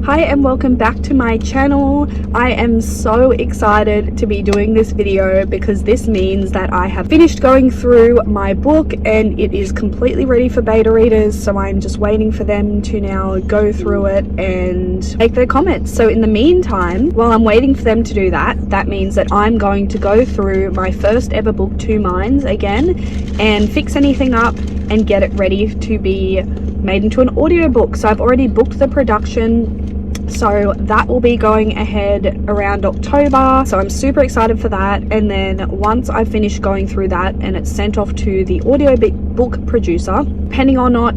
Hi and welcome back to my channel. I am so excited to be doing this video because this means that I have finished going through my book and it is completely ready for beta readers, so I'm just waiting for them to now go through it and make their comments. So in the meantime, while I'm waiting for them to do that, that means that I'm going to go through my first ever book, Two Minds, again and fix anything up and get it ready to be made into an audiobook. So I've already booked the production, so that will be going ahead around October, so I'm super excited for that. And then once I finish going through that and it's sent off to the audiobook producer, depending on not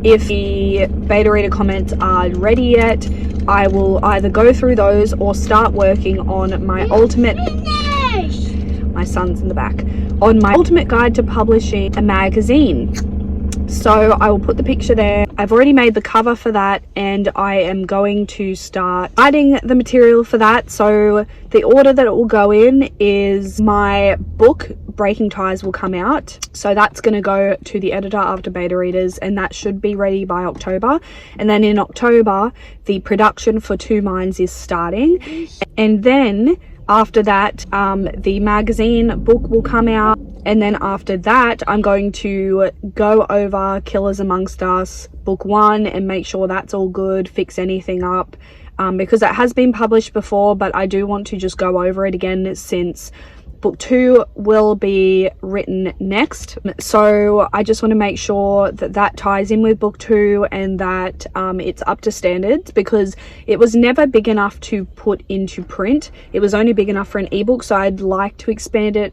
if the beta reader comments are ready yet, I will either go through those or start working on my ultimate, my son's in the back, on my ultimate guide to publishing a magazine. So I will put the picture there. I've already made the cover for that and I am going to start writing the material for that. So the order that it will go in is my book Breaking Ties will come out, so that's going to go to the editor after beta readers and that should be ready by October. And then in October the production for Two Minds is starting, and then after that the magazine book will come out. And then after that, I'm going to go over Killers Amongst Us book 1 and make sure that's all good, fix anything up, because it has been published before, but I do want to just go over it again since book 2 will be written next. So I just want to make sure that that ties in with book 2 and that it's up to standards, because it was never big enough to put into print. It was only big enough for an ebook, so I'd like to expand it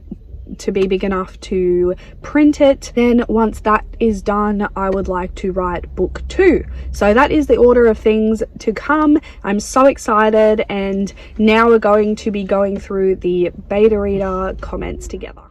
to be big enough to print it. Then once that is done, I would like to write book 2. So that is the order of things to come. I'm so excited, and now we're going to be going through the beta reader comments together.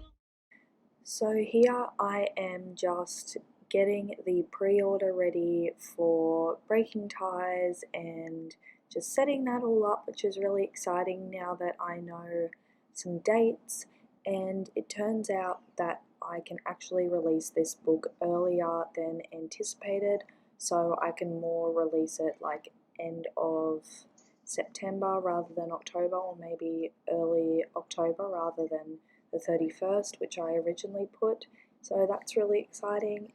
So here I am just getting the pre-order ready for Breaking Ties and just setting that all up, which is really exciting now that I know some dates. And it turns out that I can actually release this book earlier than anticipated, so I can more release it like end of September rather than October, or maybe early October rather than the 31st, which I originally put. So that's really exciting.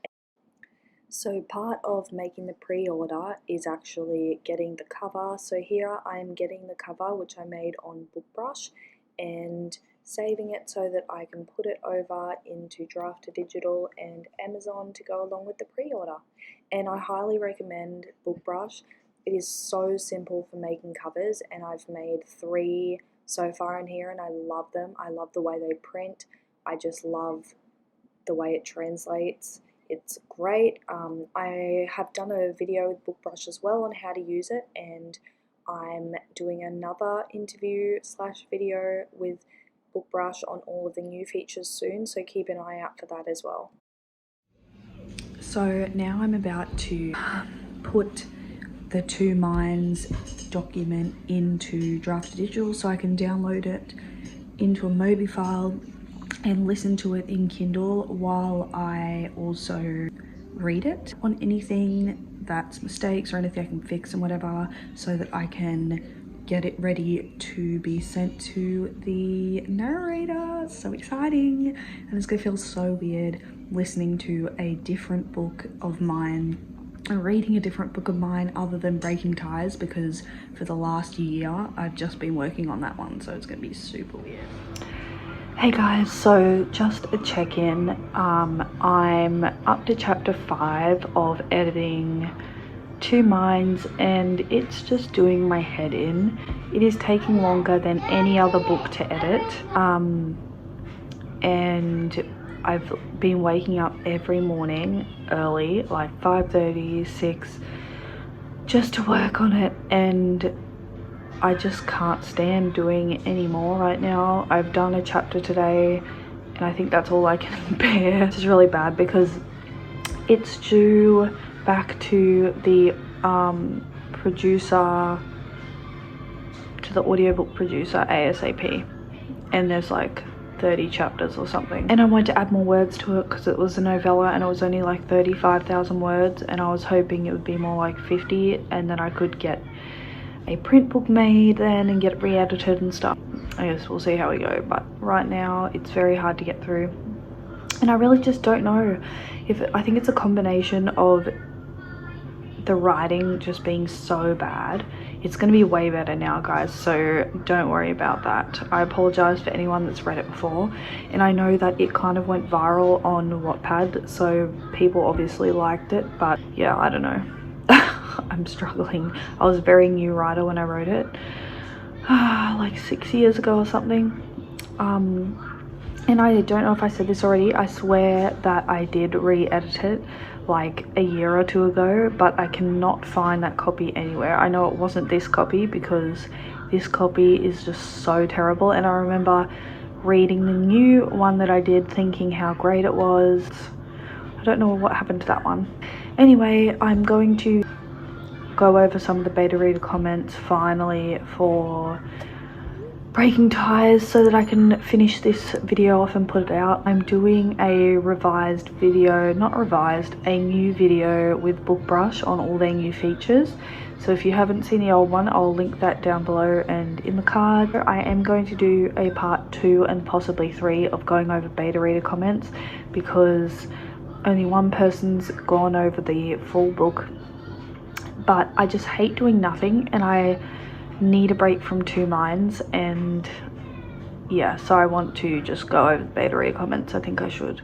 So part of making the pre-order is actually getting the cover. So here I'm getting the cover, which I made on Bookbrush, and saving it so that I can put it over into Draft to Digital and Amazon to go along with the pre-order. And I highly recommend Bookbrush. It is so simple for making covers, and I've made 3 so far in here and I love them. I love the way they print. I just love the way it translates. It's great. I have done a video with Bookbrush as well on how to use it, and I'm doing another interview / video with Bookbrush on all of the new features soon, so keep an eye out for that as well. So now I'm about to put the Two Minds document into Draft to Digital so I can download it into a Mobi file and listen to it in Kindle while I also read it on anything that's mistakes or anything I can fix and whatever, so that I can get it ready to be sent to the narrator. So exciting, and it's gonna feel so weird listening to a different book of mine and reading a different book of mine other than Breaking Ties, because for the last year I've just been working on that one, so it's gonna be super weird. Hey guys, so just a check-in. I'm up to chapter 5 of editing Two Minds, and it's just doing my head in. It is taking longer than any other book to edit, and I've been waking up every morning early, like 5:30, 6, just to work on it, and I just can't stand doing it anymore right now. I've done a chapter today and I think that's all I can bear. This is really bad because it's due back to the producer, to the audiobook producer ASAP, and there's like 30 chapters or something, and I wanted to add more words to it because it was a novella and it was only like 35,000 words, and I was hoping it would be more like 50, and then I could get a print book made then and get it re-edited and stuff. I guess we'll see how we go, but right now it's very hard to get through. And I really just don't know if I think it's a combination of the writing just being so bad. It's going to be way better now, guys, so don't worry about that. I apologize for anyone that's read it before, and I know that it kind of went viral on Wattpad, so people obviously liked it, but yeah, I don't know. I'm struggling. I was a very new writer when I wrote it, like 6 years ago or something. And I don't know if I said this already, I swear that I did re-edit it like a year or two ago, but I cannot find that copy anywhere. I know it wasn't this copy because this copy is just so terrible, and I remember reading the new one that I did thinking how great it was. I don't know what happened to that one. Anyway, I'm going to go over some of the beta reader comments finally for Breaking Ties so that I can finish this video off and put it out. I'm doing a revised video, not revised, a new video with Bookbrush on all their new features. So if you haven't seen the old one, I'll link that down below and in the card. I am going to do a part 2 and possibly 3 of going over beta reader comments because only one person's gone over the full book. But I just hate doing nothing, and I need a break from two minds, and yeah, so I want to just go over the beta reader comments. I think I should.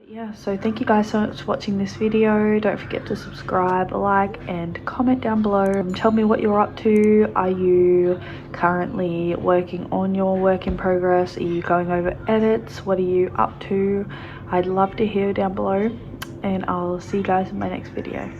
Yeah, so thank you guys so much for watching this video. Don't forget to subscribe, like and comment down below. Tell me what you're up to. Are you currently working on your work in progress? Are you going over edits? What are you up to? I'd love to hear down below, and I'll see you guys in my next video.